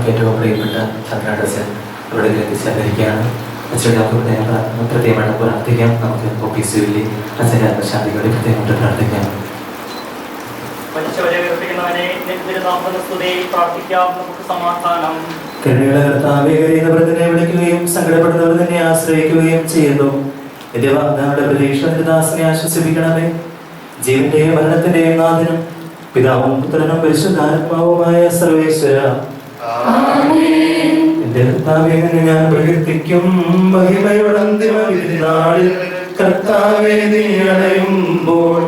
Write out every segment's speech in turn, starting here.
നമുക്ക് ഏറ്റവും പ്രിയപ്പെട്ട ചന്ദ്രാടസൻ ഇവിടെ എത്തിച്ചേർന്നിരിക്കുകയാണ്. അച്ഛൻ്റെ നമുക്ക് പ്രത്യേകമായിട്ട് പ്രാർത്ഥിക്കാം. നമുക്ക് ഓഫീസിലെ അച്ഛൻ്റെ ആത്മശാന്തികളെ പ്രത്യേകമായിട്ട് പ്രാർത്ഥിക്കാം. വിളിക്കുകയും സങ്കടപ്പെടുന്നവർ തന്നെ ആശ്രയിക്കുകയും ചെയ്യുന്നു. എന്റെ വാഗ്ദാനങ്ങളുടെ പ്രതീക്ഷ ദാസനെ ആശ്വസിപ്പിക്കണമേ. ജീവന്റെയും മരണത്തിന്റെയും നാഥനും പിതാവും പുത്രനും പരിശുദ്ധാത്മാവുമായ സർവേശ്വര, എന്റെ കർത്താവേ ഞാൻ പ്രകീർത്തിക്കും മഹിമയുടെ അന്തിമ നാളിൽ. കർത്താവേ നീ അണയുമ്പോൾ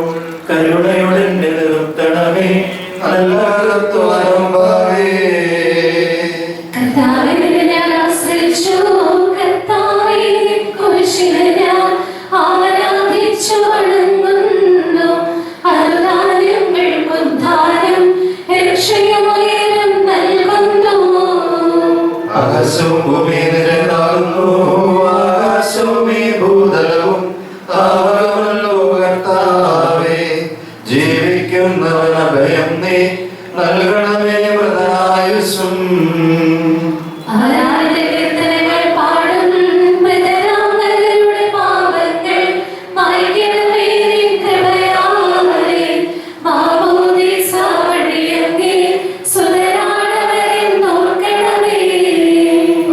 കരുണയോടെ നിർത്തണമേ. നല്ല ജീവിക്കുന്നവനഭയം നീ നൽകണമേ മൃതനായുസ്സും.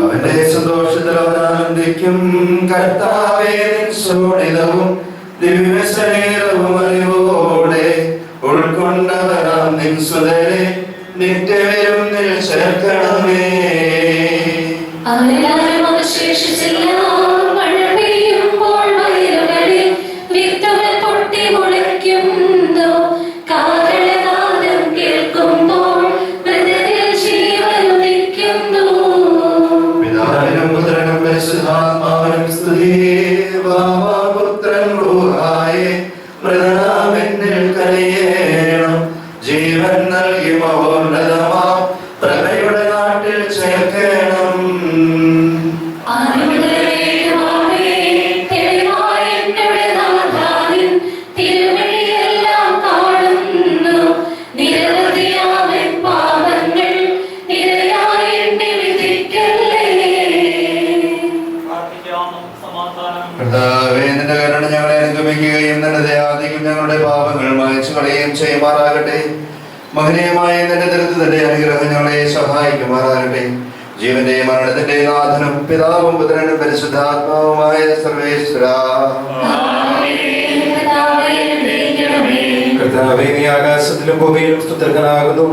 അവന്റെ സന്തോഷത്തിൽ അവനാനന്ദിക്കും. കർത്താവേ ശോണിതവും ദിവ്യശരീരവും അറിവോടെ ഉൾക്കൊണ്ടവരാം നിൻ സുതരെ നിത്യവരും ചേർക്കണമേ. പിതാവിനും പുത്രനും പരിശുദ്ധാത്മാവിനും സ്തുതി. പുത്രൻ റൂഹായേ മൃതനാമെന്നിൽ കനിയേണം. ജീവൻ നൽകി മഹോന്നതമാം പ്രഭയുടെ നാട്ടിൽ ചേർക്കണം. കർത്താവേ നിന്റെ കരുണ ഞങ്ങളെ അനുഗമിക്കുകയും നിന്റെ ദയാധികം ഞങ്ങളുടെ പാപങ്ങൾ മായ്ച്ചു കളയുകയും ചെയ്യുമാറാകട്ടെ. മഹനീയമായ നിന്റെ ദരിദ്രത്തിന്റെ അനുഗ്രഹം ഞങ്ങളെ സഹായിക്കുമാറാകട്ടെ. ജീവന്റെയും മരണത്തിന്റെയും നാഥനും പിതാവും പുത്രനും പരിശുദ്ധാത്മാവുമായ സർവേശ്വര, കർത്താവേ നീ ആകാശത്തിലും ഭൂമിയിലും സ്തുത്യർഹനാകുന്നു.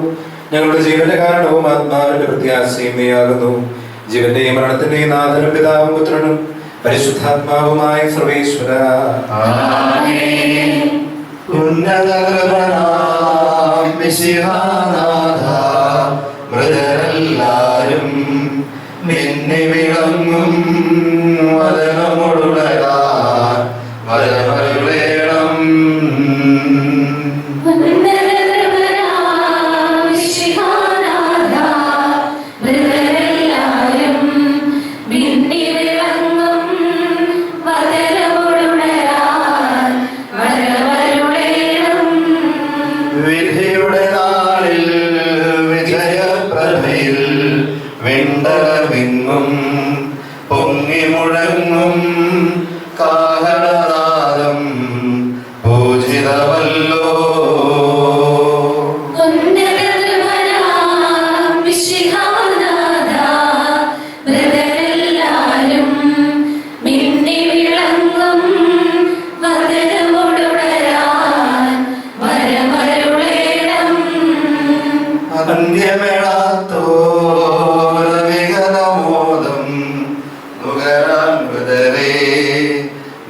ഞങ്ങളുടെ ജീവന്റെ കാരണവും ആത്മാവിന്റെ പ്രത്യാശയും നീയാകുന്നു. ജീവന്റെയും മരണത്തിന്റെയും നാഥനും പിതാവും പുത്രനും പരിശുദ്ധാത്മാവുമായ സർവേശ്വര, മൃതരെല്ലാരും നിന്നെ വിളങ്ങും വദനമൊടുണരാൻ വരവേണം. വിധിയുടെ നാളിൽ വിജയപ്രഭയിൽ വിണ്ടലവിങ്ങും പൊങ്ങി മുഴങ്ങും കാഹളനാദം പൂജിതമല്ലോ.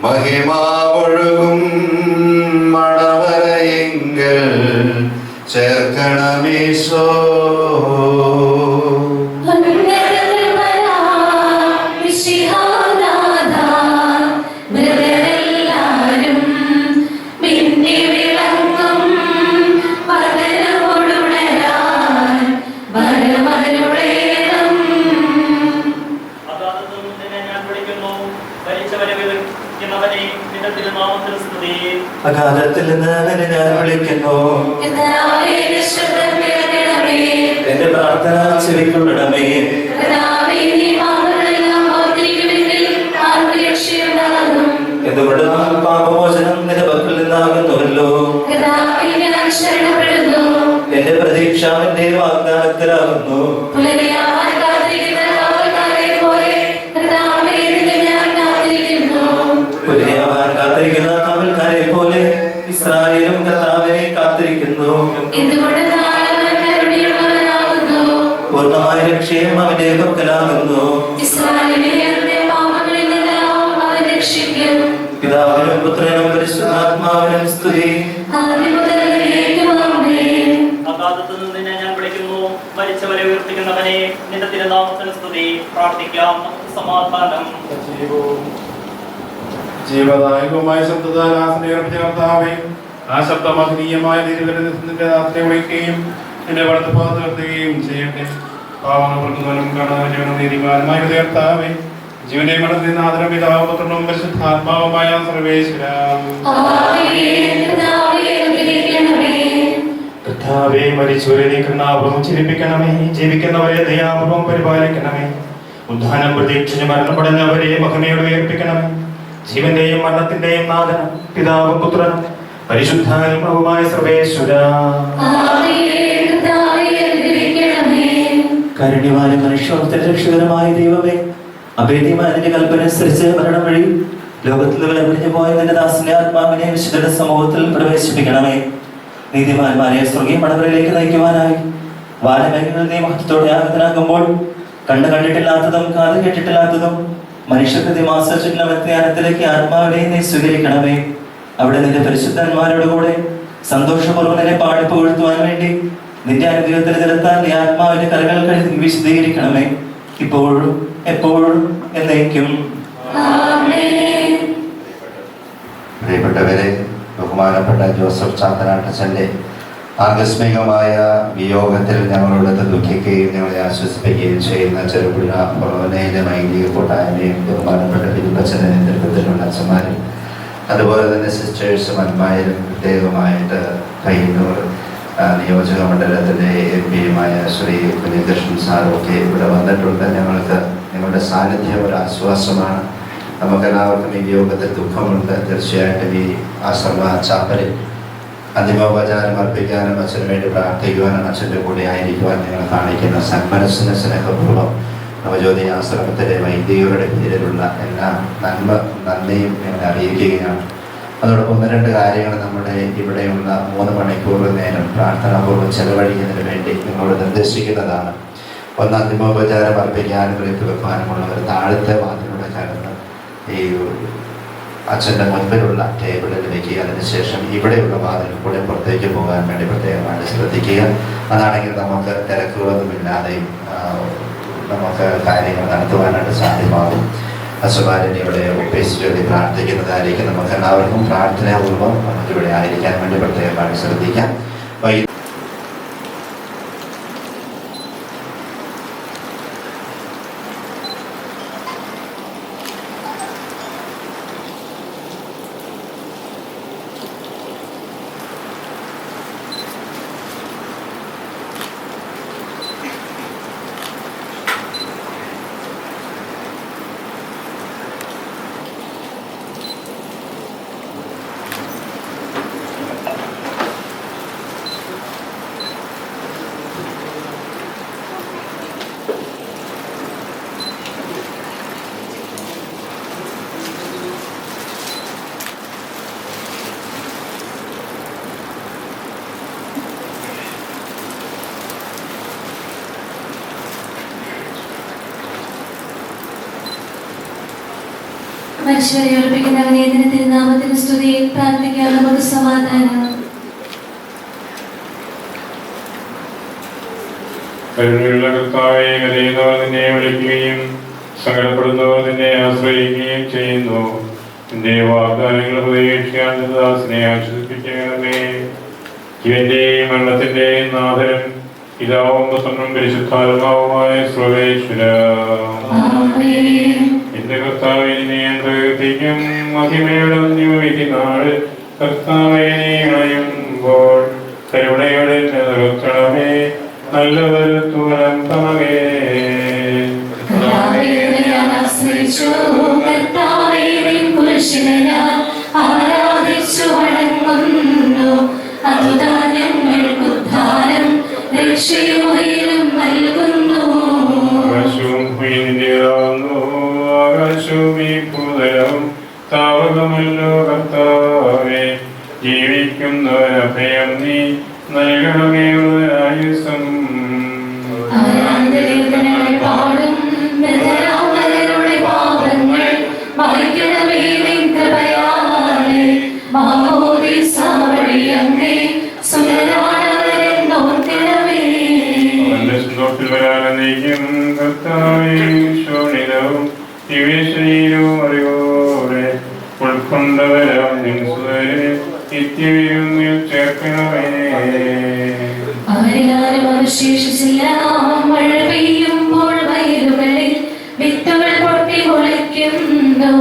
മഹിമാവൊഴുകും മണവരയെങ്കിൽ ചേർക്കണമീശോ. അകാലത്തിൽ നിന്ന് ഞാൻ വിളിക്കുന്നു. എന്റെ പ്രാർത്ഥന ചെവിക്കൊള്ളണമേ. എന്തുകൊണ്ട് നാം പാപമോചനം നിന്റെ പക്കൽ നിന്നാകുന്നുവല്ലോ. എന്റെ പ്രതീക്ഷ എന്റെ വാഗ്ദാനത്തിലാകുന്നു. പുലരിയാവാൻ കാത്തിരിക്കുന്ന കാവൽക്കാരെ പോലെ ഇസ്രായേലും കർത്താവിനെ കാത്തിരിക്കുന്നു. പൂർണ്ണമായ രക്ഷയും അവന്റെ പക്കലാകുന്നു. പിതാവിനും പുത്രനും പരിശുദ്ധാത്മാവിനും സ്തുതി. അഗാധത്തിൽ നിന്ന് നിന്നെ ഞാൻ വിളിക്കുന്നു. മരിച്ചവരെ ഉയർത്തിക്കുന്നവനെ, നിന്റെ തിരുനാമത്തിന് സ്തുതി. പ്രാർത്ഥിക്കാം. നമുക്ക് സമാധാനം. ജീവദായകവുമായ ശബ്ദത്താൽ ആ സ്നേഹം ചേർത്താവേ, ആ ശബ്ദമഹനീയമായ നിന്റെ രാത്രി വിളിക്കുകയും നിന്റെ വലത്ത് ഭാഗത്ത് നിർത്തുകയും ചെയ്യട്ടെ. പാവങ്ങളും കാണാനും നീതിമാനുമായ തീർത്താവേ, ജീവനെ മടത്തിൽ നാഥനും പിതാവും പുത്രനും പരിശുദ്ധാത്മാവുമായ സർവേശ്വര. കർത്താവേ, മരിച്ചവരെ നീ കരുണാപൂർവ്വം ജീവിപ്പിക്കണമേ. ജീവിക്കുന്നവരെ ദയാപൂർവ്വം പരിപാലിക്കണമേ. ഉദ്ധാനം പ്രതീക്ഷിച്ച് മരണപ്പെടുന്നവരെ മഹിമയോടെ ഉയർപ്പിക്കണമേ. ജീവന്റെയും മരണത്തിന്റെയും നാഥനും പിതാവും പുത്രനും പരിശുദ്ധാത്മാവുമായ സർവേശ്വര. കാരുണ്യവാനും മനുഷ്യവർഗത്തിന്റെ രക്ഷകരമായ ദൈവമേ, അഭേദ്യമായ നിന്റെ കൽപ്പന അനുസരിച്ച് മരണം വഴി ലോകത്തിൽ വേർപിരിഞ്ഞു പോയ നിന്റെ ദാസന്റെ ആത്മാവിനെ വിശുദ്ധ സമൂഹത്തിൽ പ്രവേശിപ്പിക്കണമേ. നീതിമാന്മാരെ സ്വർഗീയ മടവരിലേക്ക് നയിക്കുവാനായി വാനമേഖലയിൽ നീ മഹത്വത്തോടെ ആഗതനാകുമ്പോൾ കണ്ടിട്ടില്ലാത്തതും കാത് കേട്ടിട്ടില്ലാത്തതും മനുഷ്യകൃതി മാസചുറ്റിന വ്യത്യാനത്തിലേക്ക് ആത്മാവിനെ നീ സ്വീകരിക്കണമേ. അവിടെ നിന്റെ പരിശുദ്ധന്മാരോട് കൂടെ സന്തോഷപൂർവ്വം നിന്നെ പാടി പുകഴ്ത്തുവാൻ വേണ്ടി നിന്റെ അനുഗ്രഹത്തിൽ നിരത്താൻ നീ ആത്മാവിന്റെ കരകൾ കഴുകി വിശദീകരിക്കണമേ. ഇപ്പോഴും എപ്പോഴും എന്നേക്കും. പ്രിയപ്പെട്ടവരെ, ബഹുമാനപ്പെട്ട ജോസഫ് ചാത്തനാട്ടച്ചന്റെ ആകസ്മികമായ വിയോഗത്തിൽ ഞങ്ങളോട് ദുഃഖിക്കുകയും ഞങ്ങളെ ആശ്വസിപ്പിക്കുകയും ചെയ്യുന്ന ചെറുപുഴ കൊറോനയിലെ വൈദിക കൂട്ടായ്മയും ബഹുമാനപ്പെട്ട ഫിലിപ്പച്ചന്റെ നേതൃത്വത്തിലുള്ള അച്ഛന്മാരും അതുപോലെ തന്നെ സിസ്റ്റേഴ്സും അന്മാരും പ്രത്യേകമായിട്ട് കയ്യൂർ നിയോജക മണ്ഡലത്തിൻ്റെ MP-യുമായ ശ്രീ കുഞ്ഞികൃഷ്ണൻ സാറും ഒക്കെ ഇവിടെ വന്നിട്ടുണ്ട്. ഞങ്ങൾക്ക് നിങ്ങളുടെ സാന്നിധ്യം ഒരു ആശ്വാസമാണ്. നമുക്കെല്ലാവർക്കും ഈ യോഗത്തിൽ ദുഃഖമുണ്ട്. തീർച്ചയായിട്ടും ഈ ആശ്രമ ചാപ്പലിൽ അന്തിമോപചാരം അർപ്പിക്കാനും അച്ഛന് വേണ്ടി പ്രാർത്ഥിക്കുവാനും അച്ഛൻ്റെ കൂടെ ആയിരിക്കുവാൻ നിങ്ങൾ കാണിക്കുന്ന സന്മനസ്സിന് സ്നേഹപൂർവ്വം നവജ്യോതി ആശ്രമത്തിലെ വൈദികരുടെ പേരിലുള്ള എല്ലാ നന്ദിയും ഞങ്ങൾ അറിയിക്കുകയാണ്. അതോടൊപ്പം 1-2 കാര്യങ്ങൾ നമ്മുടെ ഇവിടെയുള്ള 3 മണിക്കൂർ നേരം പ്രാർത്ഥനാപൂർവ്വം ചെലവഴിക്കുന്നതിന് വേണ്ടി നിങ്ങളോട് നിർദ്ദേശിക്കുന്നതാണ്. ഒന്ന്, അന്തിമോപചാരം അർപ്പിക്കാനും കുറിപ്പ് വെക്കാനുമുള്ളവർ താഴത്തെ വാതിലൂടെ കടന്ന് ഈ അച്ഛൻ്റെ മുൻപിലുള്ള ടേബിളിൽ വയ്ക്കുക. അതിനുശേഷം ഇവിടെയുള്ള വാതിൽ കൂടെ പുറത്തേക്ക് പോകാൻ വേണ്ടി പ്രത്യേകമായിട്ട് ശ്രദ്ധിക്കുക. അതാണെങ്കിൽ നമുക്ക് തിരക്കുകളൊന്നുമില്ലാതെയും നമുക്ക് കാര്യങ്ങൾ നടത്തുവാനായിട്ട് സാധ്യമാകും. അസുഖാരിനെ ഇവിടെ ഒപ്പിച്ച് വേണ്ടി പ്രാർത്ഥിക്കുന്നതായിരിക്കും. നമുക്ക് എല്ലാവർക്കും പ്രാർത്ഥനാപൂർവ്വം നമുക്കിവിടെ ആയിരിക്കാൻ വേണ്ടി പ്രത്യേകമായിട്ട് ശ്രദ്ധിക്കാം. മനുഷ്യരെ ഉറപ്പിക്കുന്നവനെ തിരുനാമത്തിന് സ്തുതി. പ്രാർത്ഥിക്കാൻ നമുക്ക് സമാധാനം. കരുണയുള്ള കർത്താവേ, കരയുന്നവർ നിന്നെ വിളിക്കുകയും സങ്കടപ്പെടുന്നവർ നിന്നെ ആശ്രയിക്കുകയും ചെയ്യുന്നു. നിന്റെ വാഗ്ദാനങ്ങൾ പ്രതീക്ഷിക്കാൻ ദാസനെ ആശ്വസിപ്പിക്കണമേ. ജീവന്റെയും മരണത്തിന്റെയും നാഥനും പിതാവും പുത്രനും പരിശുദ്ധാത്മാവുമായ സർവേശ്വര. എന്റെ കർത്താവേ, ഞാൻ പ്രകൃതിക്കും മഹിമയുടെ അന്തിമവിധിനാൾ കർത്താവേ നീ അണയുമ്പോൾ കരുണയോടെ നിർത്തണമേ. നല്ലവരുത്തൂരം തമകേ. കർത്താവേ, ഞാൻ ആശ്രയിച്ചു. കർത്താവേ, നിൻ കുരിശിനെ ഞാൻ ആരാധിച്ചു വണങ്ങുന്നു. അതുതാൻ ഞങ്ങൾക്ക് ഉദ്ധാരം രക്ഷയും ഉയരും നൽകുന്നു. ആകാശവും ഭൂമിയുടേതാകുന്നു. ആകാശവും ഈ ഭൂതലവും താവകമല്ലോ കർത്താവേ. ജീവിക്കുന്നവരഭയം നീ നൽകണമേ ആയുസം. ആരാധനകൾ പാടും മൃതരാമരുടെ പാപങ്ങൾ മായ്ക്കണമേ നിൻ കൃപയാലെ. മാമോദീസ വഴി അങ്ങേ സുതരാണവരെന്നോർക്കണമേ. അവന്റെ സന്തോഷത്തിൽ വരാനേക്കും കർത്താവേ. ശോണിതവും ദിവ്യശരീരവും അറിവോടെ ഉൾക്കൊണ്ടവരാം നിൻസുതരെ നിത്യവിരുന്നിൽ ചേർക്കണമേ. അവരാരും അവശേഷിച്ചില്ല. മഴ പെയ്യുമ്പോൾ വയലുകളിൽ വിത്തുകൾ പൊട്ടി മുളയ്ക്കുന്നു.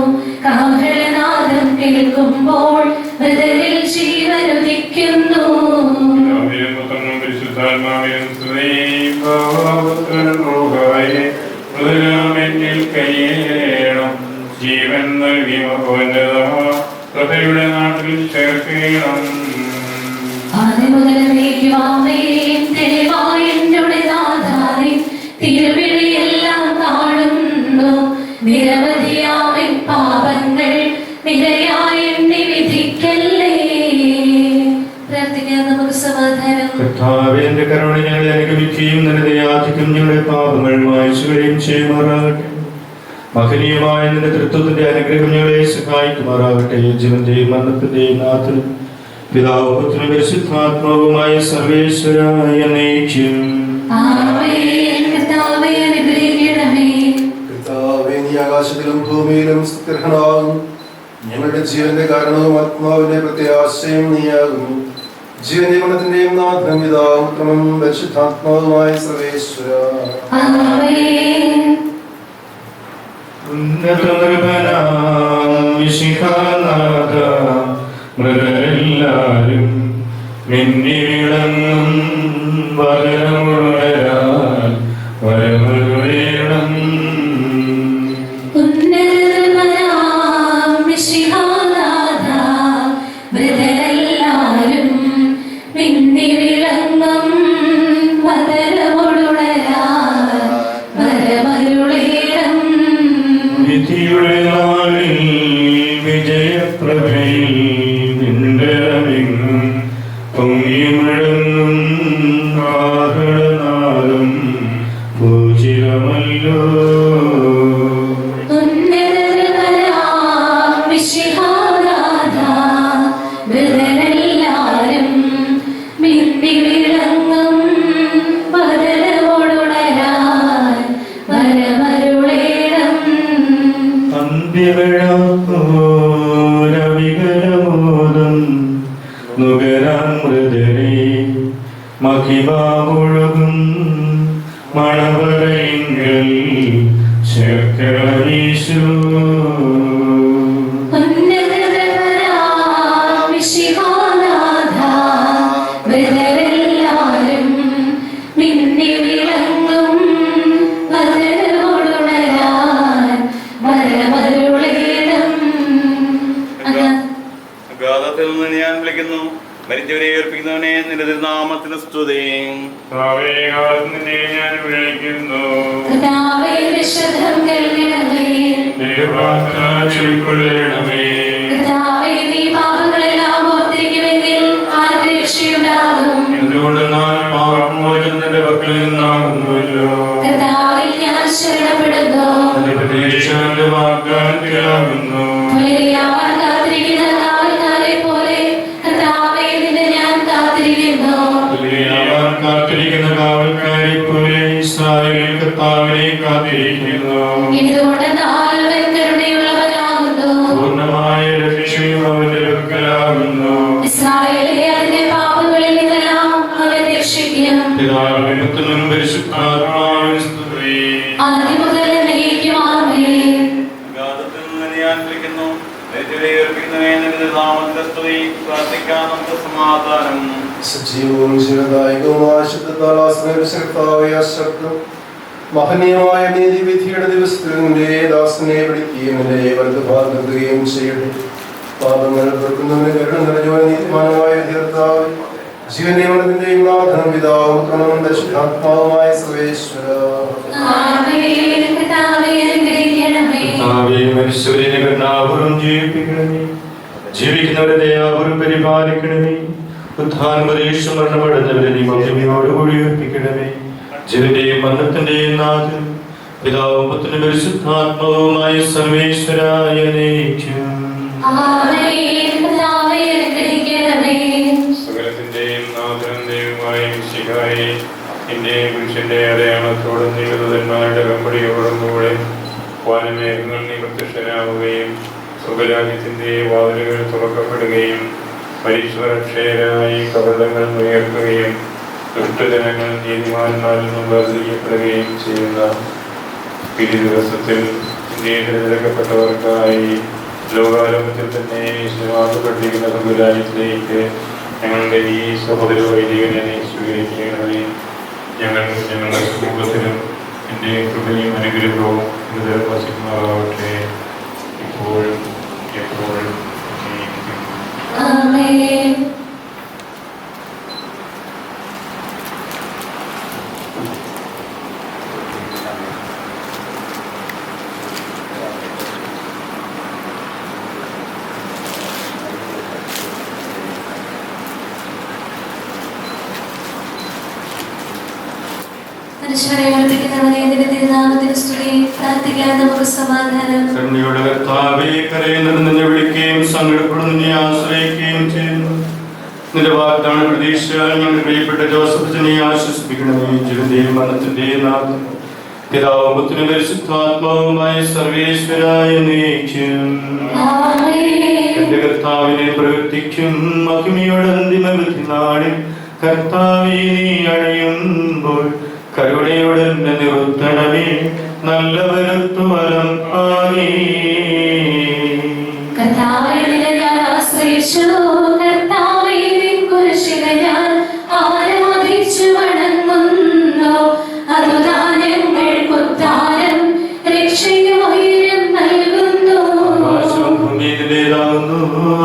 കാഹളനാദം കേൾക്കുമ്പോൾ മൃതരിൽ ജീവനുദിക്കുന്നു. പരിശുദ്ധാത്മാവിനും കയ്യേണം. ജീവൻ നൽകി മഹോന്നതയുടെ നാട്ടിൽ ചേർക്കണം. തിരുവിളിയെല്ലാം കാണുന്നു. നിരവധിയാവിൻ പാപങ്ങൾ നിരയായി എണ്ണി വിധിക്കല്ലേ. പ്രാർത്ഥിക്കാൻ നമുക്ക് സമാധാനം. കർത്താവേ, എന്റെ കരുണ ഞങ്ങളെ അനുഗമിക്കുകയും നിന്റെ ദയാധിക്യം ഞങ്ങളുടെ പാപങ്ങൾ മായ്ച്ചുകയും ചെയ്യുമാറാകട്ടെ. മഹനീയമായ നിന്റെ തൃത്വത്തിന്റെ അനുഗ്രഹം ഞങ്ങളെ സഹായിക്കുമാറാകട്ടെ. ജീവന്റെയും മരണത്തിന്റെയും നാഥനും പിതാവും പുത്രനും പരിശുദ്ധാത്മാവുമായ സർവേശ്വരായ എന്നേക്കും. ആമേൻ. കർത്താവേ, അനുഗ്രഹിക്കണമേ. കർത്താവേ, നീ ആകാശത്തിലും ഭൂമിയിലും സ്തുത്യർഹനാകുന്നു. ഞങ്ങളുടെ ജീവന്റെ കാരണവും ആത്മാവിന്റെ പ്രത്യാശയും നീയാകുന്നു. ജീവന്റെയും മരണത്തിന്റെയും നാഥനും പിതാവും പുത്രനും പരിശുദ്ധാത്മാവുമായ സർവേശ്വര. ആമേൻ. ഉന്നതനാഥ മൃതരെല്ലാരും മിന്നി വിളങ്ങും വരമുഴരാൻ വരമുഴേണം. ഉന്നതനാം മിശിഹാനാഥ മൃതരെല്ലാരും മിന്നി വിളങ്ങും വരമുഴരാൻ വരമരുളേണം. വിധിയുടെ നാളിൽ വിജയപ്രഭയിൽ നിന്റെറങ്ങും പൊങ്ങിമുഴങ്ങും ആഹളനാദം പൂജിതമല്ലോ. ഉന്നതനാം മിശിഹാനാഥ മൃതരെല്ലാരും മിന്നി വിളങ്ങും വരമരുളരാൻ വരമരുളേണം. അന്ത്യവിളക്കോരവികലമോദം നുകരാൻ മൃതരെ മഹിമാമൊഴുകും മണവറയിങ്കൽ ചേർക്കണമീശോ. ഉന്നതനാം മിശിഹാനാഥ മൃതരെല്ലാരും മിന്നി വിളങ്ങും വരമരുളരാൻ വരമരുളേണം. അഗാധത്തിൽ നിന്ന് ഞാൻ വിളിക്കുന്നു. മരിച്ചവരെ ഏർപ്പിക്കുന്നവനെ നിന്റെ തിരുനാമത്തിന് സ്തുതി. നിന്നെ ഞാൻ വിളിക്കുന്നു. കർത്താവേ, ശബ്ദം കേൾക്കണമേ. കൊള്ളണമേ. കർത്താവേ, നീ പാപങ്ങളെല്ലാം ഓർത്തിരിക്കുമെങ്കിൽ ആർക്ക് രക്ഷയുണ്ടാകും? എന്തുകൊണ്ട് നാം പാപമോചനത്തിന്റെ പക്കലിൽ നിന്നാകുന്നുവല്ലോ. കർത്താവിൽ ഞാൻ ശരണപ്പെടുന്നു. എന്റെ പ്രതീക്ഷയുടെ വാഗ്ദാനത്തിലാകുന്നു. പുലരിയാവാൻ കാത്തിരിക്കുന്ന കാവൽക്കാരെ പോലെ കർത്താവേ, നിന്നെ ഞാൻ കാത്തിരിക്കുന്നു. തുല്യനാവാൻ കാത്തിരിക്കുന്ന കാവൽക്കാരെ പോലെ ഇസ്രായേൽ കർത്താവിനെ കാത്തിരിക്കുന്നു. എന്തുകൊണ്ടെന്നാൽ അവൻ കരുണയുള്ളവനാകുന്നു. പൂർണ്ണമായ രക്ഷയും അവന്റെ പക്കലാകുന്നു. ഇസ്രായേലിനെ അതിന്റെ പാപങ്ങളിൽ നിന്നെല്ലാം അവൻ രക്ഷിക്കും. പിതാവിനും പുത്രനും പരിശുദ്ധാത്മാവിനും സ്തുതി. ആദ്യം മുതൽ എന്നേക്കും ആമേൻ. അഗാധത്തിൽ നിന്ന് ഞാൻ വിളിക്കുന്നു. മരിച്ചവരെ ഏർപ്പിക്കുന്നവനെ നിന്റെ തിരുനാമത്തിന് സ്തുതി. പ്രാർത്ഥിക്കാൻ നമുക്ക് സമാധാനം. സജീവവും ജീവദായകവുമായ ശബ്ദത്താൽ ആശ്രയിച്ച ശബ്ദം മഹനീയമായ നീതിവിധിയുടെ ദിവസത്തിൽ നിന്റെ ദാസനെ വിളിക്കുകയും നിന്റെ വലതുഭാഗം നിർത്തുകയും ചെയ്യട്ടെ. പാപങ്ങൾ പൊറുക്കുന്നവന് കരുണ നിറഞ്ഞവൻ നീതിമാനുമായ കർത്താവേ, ജീവന്റെയും മരണത്തിന്റെയും നാഥനും പിതാവും പുത്രനും പരിശുദ്ധാത്മാവുമായ സർവേശ്വര. മനുഷ്യരെ കരുണാപൂർവം ജീവിപ്പിക്കണമേ, ജീവിക്കുന്നവരെ ദയാപൂർവം പരിപാലിക്കണമേ. ഉദ്ധാനപരീക്ഷ മരണമടഞ്ഞവരെ നീ മഹിമയോടുകൂടി ഉയർപ്പിക്കണമേ. ജീവന്റെയും മരണത്തിന്റെയും നാഥനും പിതാവും പുത്രനും പരിശുദ്ധാത്മാവുമായ സർവേശ്വരായ നയിക്കും. സകലത്തിന്റെയും നാഥനും ദൈവമായ മിശിഹായേ, നിന്റെ പുരുഷന്റെ അടയാളത്തോടും ദൈവദൂതന്മാരുടെ കമ്പടിയോടും കൂടെ വാനമേഘങ്ങൾ നീ പ്രത്യക്ഷനാവുകയും സുഖരാജ്യത്തിന്റെ വാതിലുകൾ തുറക്കപ്പെടുകയും പരിശ്വരക്ഷയരായി കപടങ്ങൾ ഉയർത്തുകയും ദുഷ്ടജനങ്ങൾ നീതിമാന്മാരിൽ നിന്നും വേർതിരിക്കപ്പെടുകയും ചെയ്യുന്ന പിരി ദിവസത്തിൽ തിരഞ്ഞെടുക്കപ്പെട്ടവർക്കായി ലോകാരംഭത്തിൽ തന്നെ വിശ്വാസപ്പെട്ടിരിക്കുന്ന സുഖരാജ്യത്തിലേക്ക് ഞങ്ങളുടെ ഈ സഹോദര വൈദികനെ നീ സ്വീകരിക്കണമേ. ഞങ്ങളുടെ കുടുംബത്തിലും എൻ്റെ കൃപയും അനുഗ്രഹവും വസിക്കുമാറാവട്ടെ, ഇപ്പോഴും എപ്പോഴും. കരുണയുടെ കർത്താവേ, കരയുന്നത് നിന്നെ വിളിക്കുകയും സങ്കടപ്പെടുന്നതിനെ ആശ്രയിക്കുകയും ചെയ്യുന്നു. നിന്റെ വാഗ്ദാന പ്രതീക്ഷയാൽ ഞങ്ങളുടെ പ്രിയപ്പെട്ട ജോസഫിനെ ആശ്വസിപ്പിക്കണമേ. ജീവന്റെയും മരണത്തിന്റെയും നാഥനും പിതാവും പുത്രനും പരിശുദ്ധാത്മാവുമായ സർവേശ്വരായ നയിക്കും. എന്റെ കർത്താവിനെ പ്രവർത്തിക്കും മഹിമയുടെ അന്തിമ വിധി നാളിൽ കർത്താവേ നീ അണയുമ്പോൾ കരുണയോടെ നിറുത്തണമേ. നല്ലവരത്തു വലം ആനേ.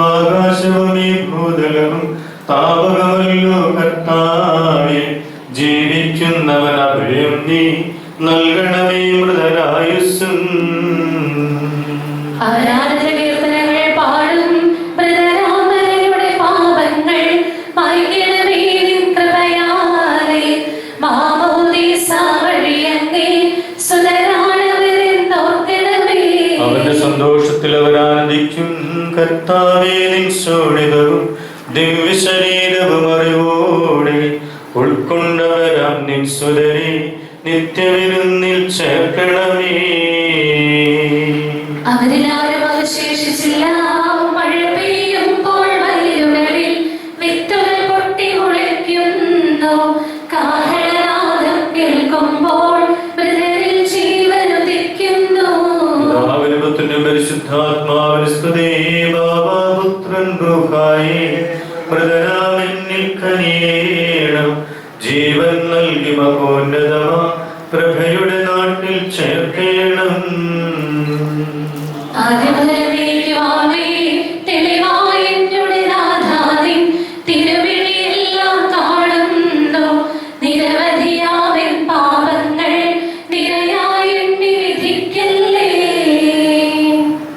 ആകാശവും ഈ ഭൂതലവും താപകമല്ലോ കർത്താവേ. ജീവിക്കുന്നവൻ അഭയം നീ നൽകണമേ മൃതരായുസ്സും. അവന്റെ സന്തോഷത്തിൽ അവരാനന്ദിക്കും. കർത്താവേ നിൻ ശോണിതവും ദിവ്യശരീരവും അറിവോടെ ഉൾക്കൊണ്ടവരാം നിൻ സുതരെ നിത്യവിരുന്നിൽ ചേർക്കണമേ. അവരിലാരും അവശേഷിച്ചില്ല. മഴ പെയ്യുമ്പോൾ വയലുകളിൽ വിത്തുകൾ പൊട്ടി മുളയ്ക്കുന്നു. കാഹളനാദം കേൾക്കുമ്പോൾ മൃതരിൽ ജീവനുദിക്കുന്നു. പിതാവിനും പരിശുദ്ധാത്മാവിന് സ്തുതി. ബാബാ പുത്രൻ റൂഹായേ, മൃതരാമെന്നിൽ കനിയേണം. ജീവൻ നൽകി മഹോന്നതമ പ്രഭയുടെ നാട്ടിൽ ചേർക്കണം. തിരുവിഴിയെല്ലാം കാണുന്നു. നിരവധിയാവിൻ പാപങ്ങൾ നിരയായി എണ്ണി വിധിക്കല്ലേ.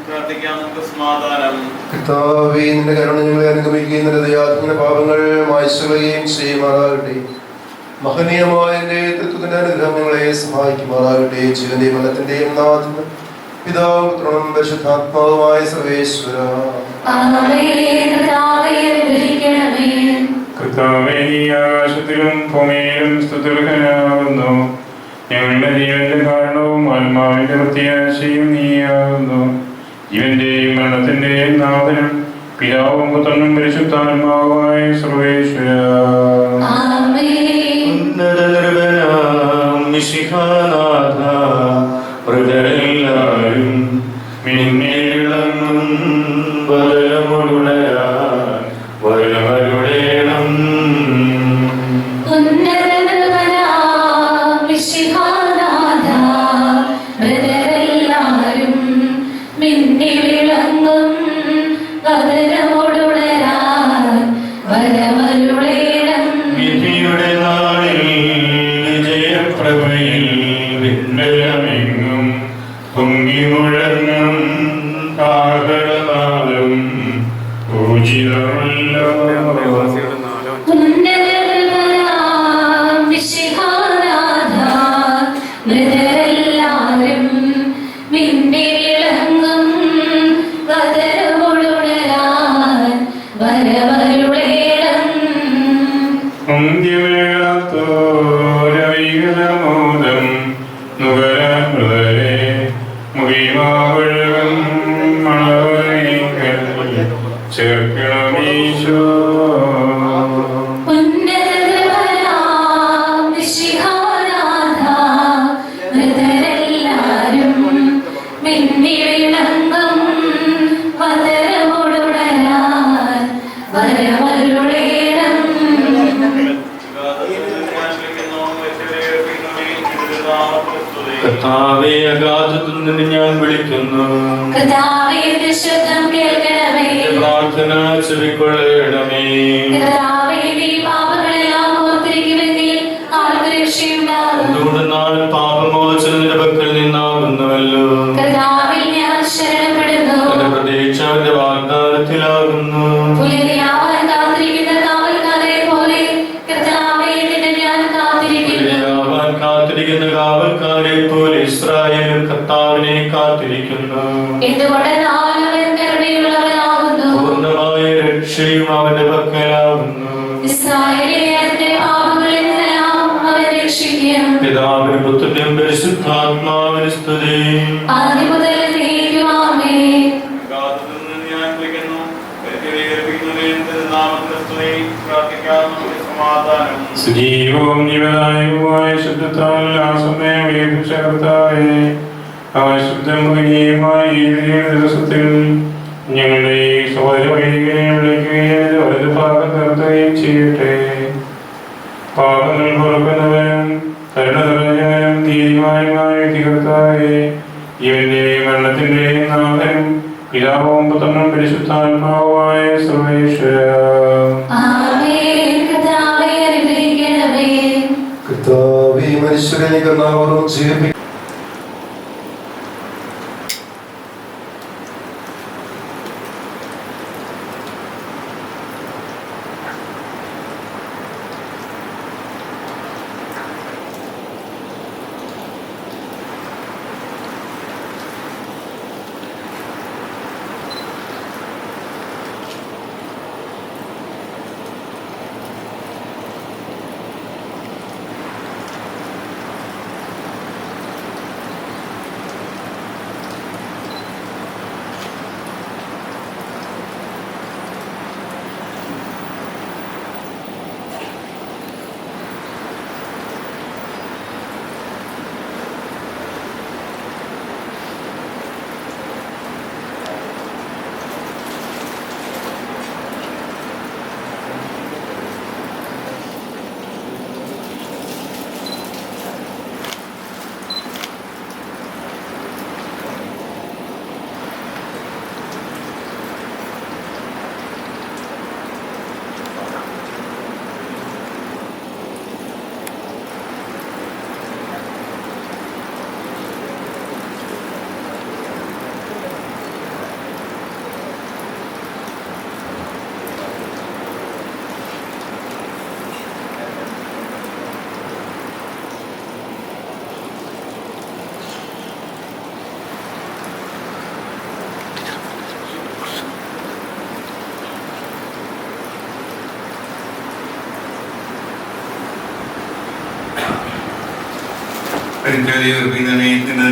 പ്രാർത്ഥിക്കാം. നമുക്ക് സമാധാനം. കർത്താവേ, നിന്റെ കരുണ ഞങ്ങളെ അനുഗമിക്കുകയും നിന്റെ ദയാത്മക പാപങ്ങൾ മായ്ച്ചുകളയുകയും ചെയ്യുമാറാകട്ടെ. മഹനീയമായ എന്റെ തൃത്വത്തിന്റെ അനുഗ്രഹം ഞങ്ങളെ സഹായിക്കുമാറാകട്ടെ. ജീവന്റെയും മരണത്തിന്റെയും നാഥനും പിതാവും പുത്രനും പരിശുദ്ധാത്മാവുമായ സർവേശ്വര. കർത്താവേ, നീ ആകാശത്തിലും ഭൂമിയിലും സ്തുതിർഹനാകുന്നു. ഞങ്ങളുടെ ജീവന്റെ കാരണവും ആത്മാവിന്റെ പ്രത്യാശയും നീയാകുന്നു. ജീവന്റെയും മരണത്തിന്റെയും നാഥനും പിതാവും പുത്രനും പരിശുദ്ധാത്മാവുമായ സർവേശ്വര. മിശിഹാനാഥ, മൃതരെല്ലാവരും മിന്നേളങ്ങും വരമുണരാൻ വരമരുളേണം. മിന്നി വിളങ്ങും വദനമോടുണരാൻ വരമരുളേണം. വിധിയുടെ നാളിൽ വിജയപ്രഭയിൽ വിണ്വലമെങ്ങും പൊങ്ങി മുഴങ്ങും കാഹളനാദം പൂജിതമല്ലോ. ഉന്നതനാം വിശിഹാനാഥ മൃതരെല്ലാരും മിന്നി വിളങ്ങും വദനമോടുണരാൻ വരമരുളേണം. അന്ത്യവേളത്തോരവികലമോദം നുകരാൻ മൃതരെ മുഖിമാവഴകം മണവരൈകൾ ചേർക്കണമീശോ. ഉന്നതനാം വിശിഹാനാഥ മൃതരെല്ലാരും മിന്നി വിളങ്ങും വദനമോടുണരാൻ വരമരുളേണം. കർത്താവേ, അഗാധത്തിൽ നിന്ന് ഞാൻ വിളിക്കുന്നു. കർത്താവേ, എന്റെ ശബ്ദം കേൾക്കണമേ. എന്റെ പ്രാർത്ഥന ചെവിക്കൊള്ളണമേ. കർത്താവേ, നീ പാപങ്ങളെല്ലാം ഓർത്തിരിക്കുമെങ്കിൽ ആർക്ക് രക്ഷയുണ്ടാകും? എന്തുകൊണ്ടെന്നാൽ പാപമോചനം നിന്റെ പക്കൽ നിന്നാകുന്നുവല്ലോ. കർത്താവിൽ ഞാൻ ശരണപ്പെടുന്നു. എന്റെ പ്രതീക്ഷ അവന്റെ വാഗ്ദാനത്തിലാകുന്നു. പുലരിയാവാൻ കാത്തിരിക്കുന്ന കാവൽക്കാരെ പോലെ കർത്താവേ, നിന്നെ ഞാൻ കാത്തിരിക്കുന്നു. പുലരിയാവാൻ കാത്തിരിക്കുന്ന കാവൽക്കാരെ പോലെ ഇസ്രായേലും കർത്താവിനെ കാത്തിരിക്കുന്നു. എന്തുകൊണ്ടെന്നാൽ അവൻ കരുണയുള്ളവനാകുന്നു. പൂർണ്ണമായ രക്ഷയും അവന്റെ പക്കലാകുന്നു. ഇസ്രായേലിനെ അവന്റെ പാപങ്ങളിൽ നിന്നെല്ലാം അവൻ രക്ഷിക്കും. പിതാവിനും പുത്രനും പരിശുദ്ധാത്മാവിന് സ്തുതി. ആദ്യം മുതൽ എന്നേക്കും ആമേൻ. ഞാൻ വിളിക്കുന്നു. നാമത്തിൽ സ്തുതി പ്രാർത്ഥിക്കാം. നമുക്ക് സമാധാനം. സജീവവും ജീവദായകവുമായ ശുദ്ധത്താൽ ആസമയം വേദിച്ച കർത്താവേ, ശുദ്ധമായ ഈ ദിവസത്തിൽ ഞങ്ങളുടെ ഈ സഹോദര വൈദികനെ വിളിക്കുകയും അവരുടെ ഭാഗം നിർത്തുകയും ചെയ്യട്ടെ. പാപങ്ങൾ പുറക്കുന്നവൻ കരുണ നിറഞ്ഞവനും നീതിമാനുമായ കർത്താവേ, ജീവന്റെയും മരണത്തിന്റെയും നാഥനും പിതാവും പുത്രനും പരിശുദ്ധാത്മാവുമായ സർവേശ്വര. ആമേൻ. കർത്താവേ, അനുഗ്രഹിക്കണമേ. കർത്താവേ, മനുഷ്യരെ കരുണാപൂർവ്വം ജീവിപ്പിക്കണമേ.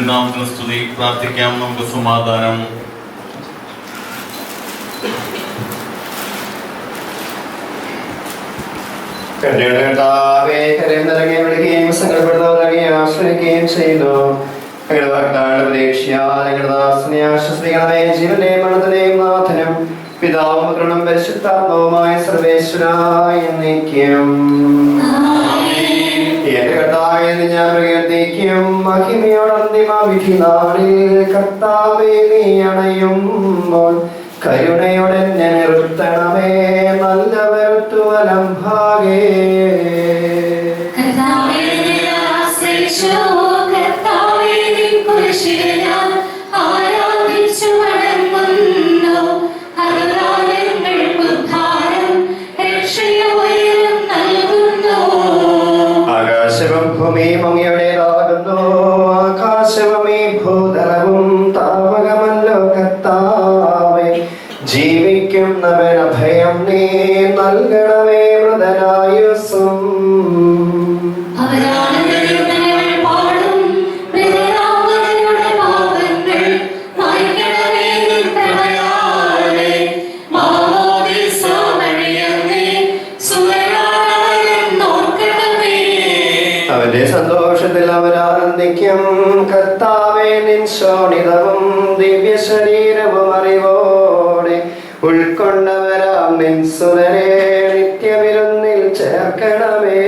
നാമത്തിൽ സ്തുതി പ്രാർത്ഥിക്കാം. നമുക്ക് സമാധാനം. കരുണകർത്താവേ, കരയിൽ നിറങ്ങി വിളിക്കുകയും സങ്കടപ്പെടുന്നവരങ്ങി ആശ്രയിക്കുകയും ചെയ്യുന്നു. ഞങ്ങളുടെ വാഗ്ദാനങ്ങളുടെ പ്രതീക്ഷയാൽ ഞങ്ങളുടെ ദാസനെ ആശ്വസിപ്പിക്കണമേ. ജീവന്റെയും മരണത്തിന്റെയും നാഥനും പിതാവും പുത്രനും പരിശുദ്ധാത്മാവുമായ സർവേശ്വരായ എന്നേക്കും. ഈ എന്റെ കർത്താവേ എന്ന് ഞാൻ പ്രകീർത്തിക്കും. മഹിമയോടന്തിമ വിധി നാളിൽ കർത്താവേ നീ അണയുമ്പോൾ കരുണയോടെ എന്നെ നിർത്തണമേ. നല്ലവർത്തു വലംഭാഗേ ആകാശവും ഭൂമിയും അങ്ങയുടേതാകുന്നു. ആകാശവും ഈ ഭൂതലവും താവകമല്ലോ കർത്താവേ. ജീവിക്കുന്നവൻ അഭയം നീ നൽകണമേ മൃതനായുസ്സും. അവന്റെ സന്തോഷത്തിൽ അവരാനന്ദിക്കും. കർത്താവേ നിൻ ശോണിതവും ദിവ്യ ശരീരവും അറിവോടെ ഉൾക്കൊണ്ടവരാം നിൻ സുതരെ നിത്യവിരുന്നിൽ ചേർക്കണമേ.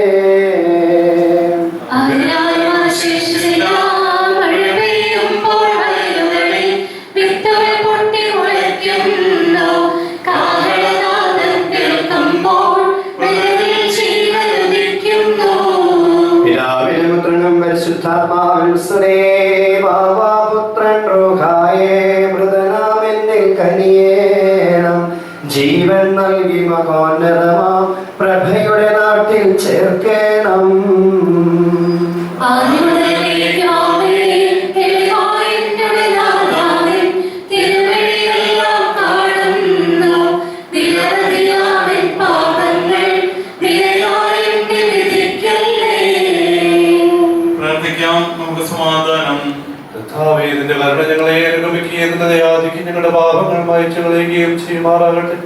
ജീവൻ നൽകി മകോന്നതമാം പ്രഭയുടെ നാട്ടിൽ ചേർക്കണം. ഞങ്ങളുടെ പാപങ്ങൾ മായ്ച്ചു കളയുകയും ചെയ്യുമാറാകട്ടെ.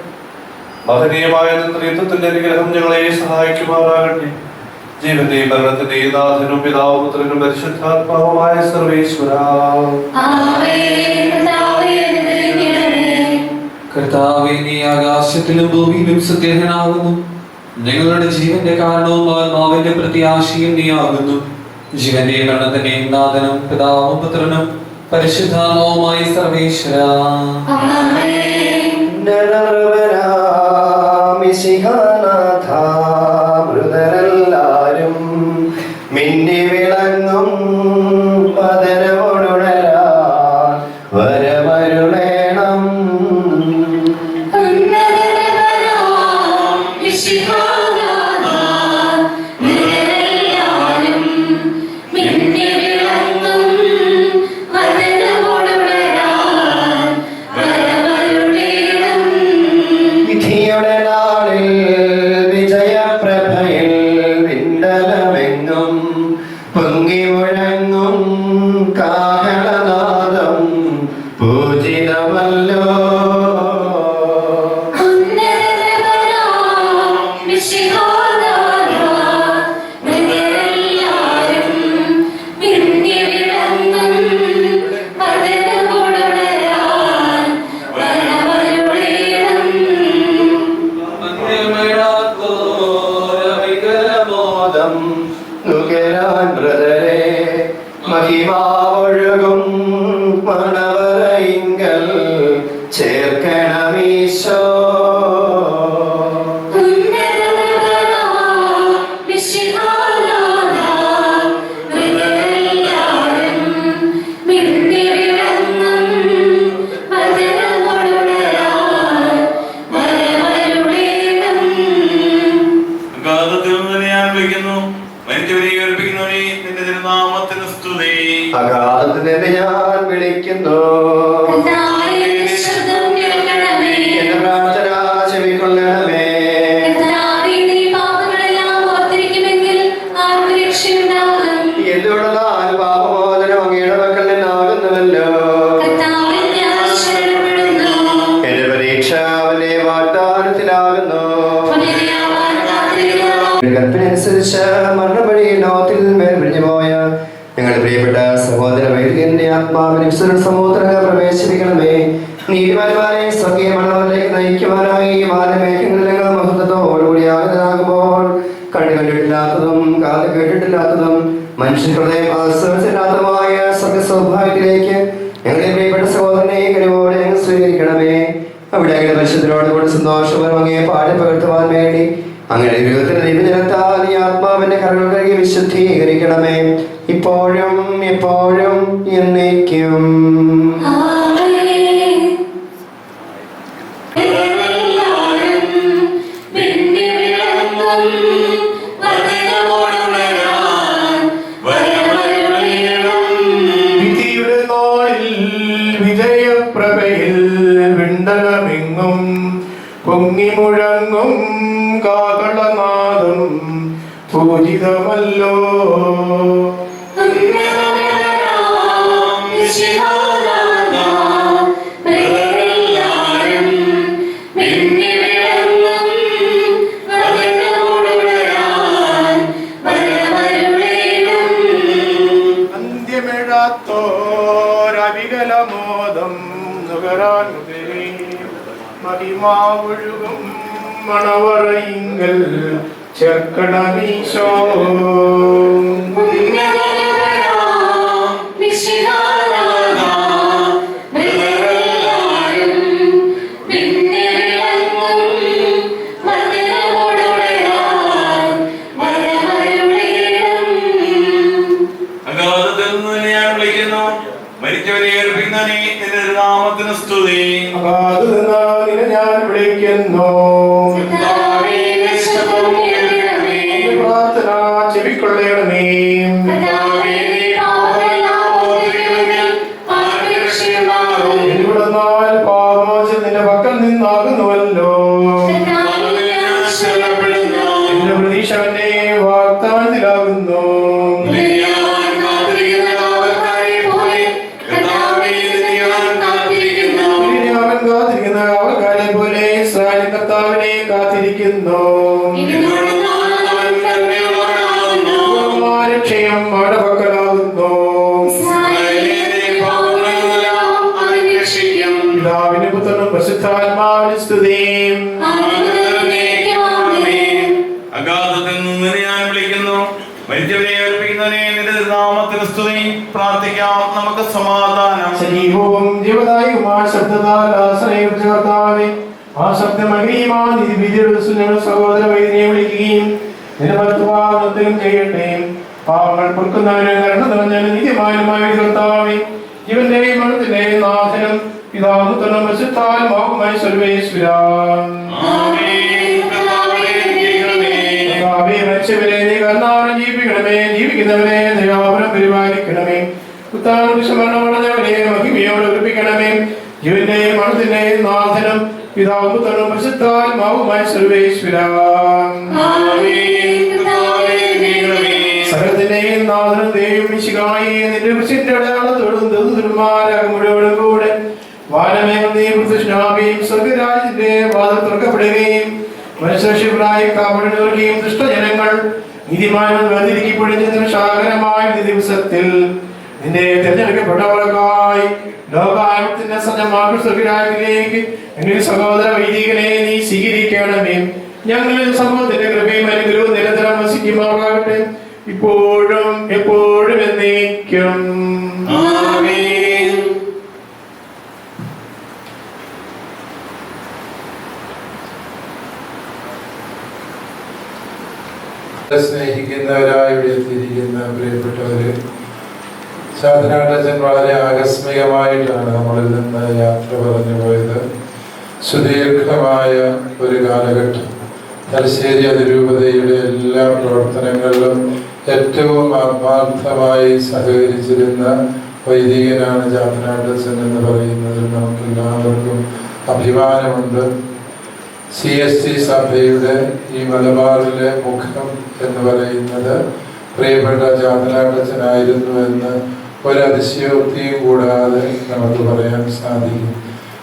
മഹനീയമായ ത്രിത്വത്തിന്റെ അനുഗ്രഹം ഞങ്ങളെ സഹായിക്കുമാറാകട്ടെ. ജീവന്റെയും മരണത്തിന്റെയും നാഥനും പിതാവും പുത്രനും പരിശുദ്ധാത്മാവുമായ സർവേശ്വര. കർത്താവേ, നീ ആകാശത്തിലും ഭൂമിയിലും സുത്യഹനാകുന്നു. ഞങ്ങളുടെ ജീവന്റെ കാരണവും ആത്മാവിന്റെ പ്രത്യാശയും നീ ആകുന്നു. ജീവന്റെയും മരണത്തിന്റെയും നാഥനും പിതാവും പുത്രനും പരിശുദ്ധാത്മാവുമായ സർവേശ്വര. മൃതരെല്ലാരും മിന്നി വിളങ്ങും പതനോടുണരാ വരമരുളേണം. വിധിയുടെ നാളിൽ വിജയപ്രഭയിൽ വിണ്ടലമെങ്ങും പൊങ്ങി മുഴങ്ങും കാഹളനാദം പൂജിതമല്ലോ. മഹിമാവൊഴുകും മണവറയിങ്കൽ ചേർക്കണമീശോ. അഗാധത്തിൽ നിന്ന് ഞാൻ വിളിക്കുന്നു. എന്റെ പ്രാർത്ഥന ചെവിക്കൊള്ളണമേ. എന്തുകൊണ്ടാൽ പാപമോചനം അങ്ങയുടെ മക്കൾ നിന്നാകുന്നുവല്ലോ. എന്റെ പരീക്ഷ അവന്റെ വാഗ്ദാനത്തിലാകുന്നു. കൽപ്പനനുസരിച്ച് മരണവഴി ലോകത്തിൽ മേൽപിടിഞ്ഞു പോയ ഞങ്ങളുടെ പ്രിയപ്പെട്ട സഹോദര വൈദികന്റെ ആത്മാവിനെ സമൂഹത്തിനക പ്രവേശിപ്പിക്കണമേ. നീതിമാന്മാരെ സ്വകീയ മണവരിലേക്ക് നയിക്കുവാനായി മാനമേഘങ്ങളിൽ മഹത്വത്തോടുകൂടി ആഗതനാകുമ്പോൾ കണ്ടുകണ്ടിട്ടില്ല അറിഞ്ഞിട്ടില്ലാത്തതും കാത് കേട്ടിട്ടില്ലാത്തതും മനുഷ്യ ഹൃദയം ആസ്വദിച്ചില്ലാത്തതുമായ സ്വർഗസൗഭാഗ്യത്തിലേക്ക് ഞങ്ങളുടെ പ്രിയപ്പെട്ട സഹോദരനെ കരുവോടെ ഞങ്ങൾ സ്വീകരിക്കണമേ. അവിടെ അങ്ങനെ പരിശുദ്ധരോടുകൂടി സന്തോഷപൂർവ്വം അങ്ങയെ പാടി പകർത്തുവാൻ വേണ്ടി അങ്ങനെ ജീവിതത്തിന്റെ ദൈവജനത്താൽ ഈ ആത്മാവിന്റെ കരകൾ കഴുകി വിശുദ്ധീകരിക്കണമേ, ഇപ്പോഴും എപ്പോഴും എന്നേക്കും. വിധിയുടെ നാളിൽ വിജയപ്രഭയിൽ വിണ്ടലമെങ്ങും പൊങ്ങി മുഴങ്ങും കാകളനാദം പൂജിതമല്ലോ. അന്ത്യമിഴാത്തോരവികലമോദം നുകരാൻ മഹിമാവൊഴുകും മണവറയിങ്കൽ ചേർക്കണമീശോ. മരിച്ചവരെ ഏൽപ്പിക്കുന്നവനെ നിന്റെ നാമത്തിന് സ്തുതി. ഞാൻ വിളിക്കുന്നു, പ്രാർത്ഥന ചെവിക്കൊള്ളണമേ. എന്തുകൊണ്ടെന്നാൽ പാപമോചനം നിന്റെ പക്കൽ നിന്നാകുന്നുവല്ലോ. എന്റെ പ്രതീക്ഷ എന്നെ വാഗ്ദാനത്തിലാകുന്നു. അവക്കാരെ പോലെ ഇസ്രായേൽ കർത്താവിനെ കാത്തിരിക്കുന്നു. രക്ഷയും അവരുടെ പക്കലാകുന്നു. പിതാവിന് പുത്രനും പരിശുദ്ധാത്മാവിന് സ്തുതിയും. അഗാധത്തിൽ നിന്ന് ഞാൻ വിളിക്കുന്നു, മരിച്ചവരെ ഏൽപ്പിക്കുന്നവനെ നിന്റെ നാമത്തിന് സ്തുതി. പ്രാർത്ഥിക്കാം, നമുക്ക് സമാധാനം. സജീവവും ജീവദായകവുമായ ശബ്ദത്താൽ ആശ്രയിച്ച കർത്താവേ, ആ ശബ്ദമഗ്നിയുമായ ഞങ്ങൾ സഹോദര വൈദ്യനെ വിളിക്കുകയും നിന്റെ ഭക്തവാദത്തിലും ചെയ്യട്ടെ. പാവങ്ങൾ പൊറുക്കുന്നവന് കരുണ നിറഞ്ഞ നിത്യമാനുമായ കർത്താവേ, ജീവന്റെയും മരണത്തിന്റെയും നാഥനും പിതാവും പുത്രനും പരിശുദ്ധാത്മാവുമായ സർവേശ്വരാ, മരിച്ചവരെ നീ കർണാവനം ജീവിപ്പിക്കണമേ, ജീവിക്കുന്നവരെ ദയാവനം പരിപാലിക്കണമേ. കുത്താനുഷമരണമടഞ്ഞവരെ മഹിമയോട് ഉറപ്പിക്കണമേ. ജീവന്റെയും മരണത്തിന്റെയും നാഥനും പിതാവും പുത്രനും പരിശുദ്ധാത്മാവുമായ സർവേശ്വരാ, സകലത്തിന്റെയും നാഥനും ദൈവം മിശിഹായേ, നിന്റെ കൃഷിന്റെ അടയാളത്തോടും ദൂതന്മാരാകും മുഴുവനും കൂടെ വാനമേഘം നീ പ്രത്യക്ഷനാവുകയും സ്വർഗരാജ്യത്തിന്റെ വാതിൽ തുറക്കപ്പെടുകയും മനുഷ്യരായി കാവലിക്കുകയും ദുഷ്ടജനങ്ങൾ നീതിമാനം വേർതിരിക്കപ്പെടുന്ന ശാകരമായ ദിവസത്തിൽ നിന്റെ തിരഞ്ഞെടുക്കപ്പെട്ടവർക്കായി ലോകായത്തിന്റെ സജ്ജമാകും സ്വർഗരാജ്യത്തിലേക്ക് എന്റെ സഹോദര വൈദികനെ നീ സ്വീകരിക്കണമേ. ഞങ്ങളിൽ സമൂഹത്തിന്റെ കൃപയും അനുഗ്രഹവും നിരന്തരം വസിക്കുമാറാകട്ടെ, ഇപ്പോഴും എപ്പോഴും എന്നേക്കും. സ്നേഹിക്കുന്നവരായി ഇവിടെ എത്തിയിരിക്കുന്ന പ്രിയപ്പെട്ടവര്, സാധനാടച്ചൻ വളരെ ആകസ്മികമായിട്ടാണ് നമ്മളിൽ നിന്ന് യാത്ര പറഞ്ഞു പോയത്. സുദീർഘമായ ഒരു കാലഘട്ടം തലശ്ശേരി അതിരൂപതയുടെ എല്ലാ പ്രവർത്തനങ്ങളിലും ഏറ്റവും ആത്മാർത്ഥമായി സഹകരിച്ചിരുന്ന വൈദികനാണ് സാധനാടച്ചൻ എന്ന് പറയുന്നതിൽ നമുക്ക് എല്ലാവർക്കും അഭിമാനമുണ്ട്. CST സഭയുടെ ഈ മലബാറിലെ മുഖം എന്ന് പറയുന്നത് പ്രിയപ്പെട്ട ജാതനാടച്ചനായിരുന്നു എന്ന് ഒരതിശയോക്തിയും കൂടാതെ നമുക്ക് പറയാൻ സാധിക്കും.